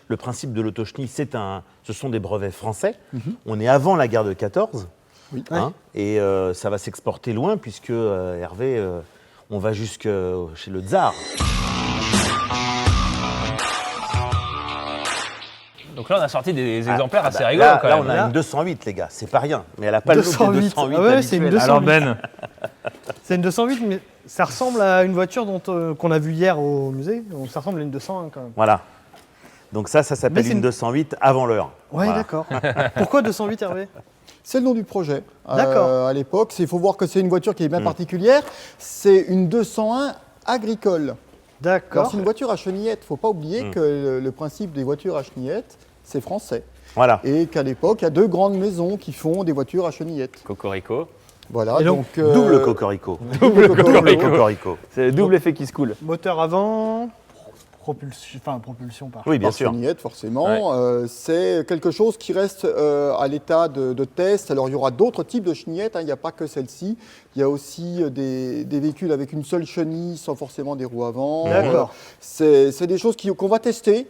le principe de l'auto-chenille, ce sont des brevets français. On est avant la guerre de 14. Oui. Et ça va s'exporter loin, puisque Hervé, on va jusque chez le Tsar. Donc là, on a sorti des exemplaires assez rigolos quand là, même. on a une 208, les gars, c'est pas rien. Mais elle n'a pas le look des 208 Ah ouais, c'est une habituels. 208. Alors Ben, C'est une 208, mais ça ressemble à une voiture qu'on a vue hier au musée. Donc ça ressemble à une 201 quand même. Voilà. Donc ça Mais s'appelle c'est une une- 208 avant l'heure. Ouais, Voilà. d'accord. Pourquoi 208, Hervé? C'est le nom du projet. D'accord. À l'époque, il faut voir que c'est une voiture qui est bien particulière. C'est une 201 agricole. Alors, D'accord. c'est une voiture à chenillette. Il ne faut pas oublier que le principe des voitures à chenillette, c'est français. Voilà. Et qu'à l'époque, il y a 2 grandes maisons qui font des voitures à chenillette. Cocorico. Voilà. Et donc, Double cocorico. double Double cocorico. cocorico. C'est le double effet qui se coule. Moteur avant, propulsion par. Oui, bien Par sûr. chenillette, forcément. C'est quelque chose qui reste à l'état de test. Alors, il y aura d'autres types de chenillettes. Il n'y a pas que celle-ci. Il y a aussi des véhicules avec une seule chenille, sans forcément des roues avant. D'accord. C'est des choses qu'on va tester.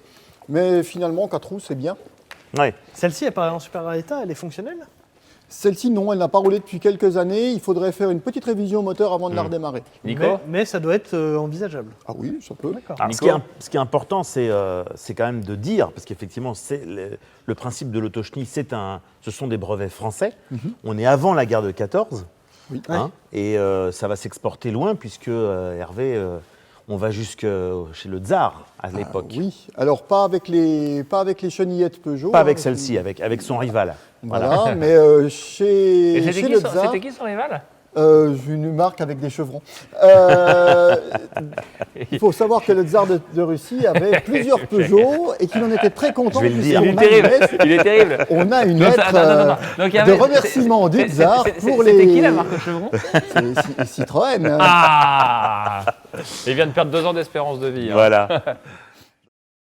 Mais finalement, 4 roues, c'est bien. Ouais. Celle-ci, elle paraît en super état, elle est fonctionnelle? Celle-ci, non, elle n'a pas roulé depuis quelques années. Il faudrait faire une petite révision au moteur avant de la redémarrer. Nico. Mais ça doit être envisageable. Ah oui, ça peut. D'accord. Alors, Nico. ce qui est important, c'est quand même de dire, parce qu'effectivement, le principe de l'auto-chenille, ce sont des brevets français. On est avant la guerre de 14. Oui. Et ça va s'exporter loin, puisque Hervé, on va jusque chez le Tsar à l'époque. Oui, alors pas avec les chenillettes Peugeot. Pas avec hein, celle-ci, avec son rival. Voilà, mais Et chez c'était le Tsar, qui son rival? une marque avec des chevrons. Il faut savoir que le Tsar de Russie avait plusieurs Peugeot et qu'il en était très content. Je vais le puisqu'on dire. Il est a une terrible. lettre- Il est terrible. On a une Non, lettre non. Donc, il y de avait- remerciement du Tsar pour les... C'était qui la marque Chevron? C'est Citroën. Ah. Il vient de perdre 2 ans d'espérance de vie. hein. Voilà.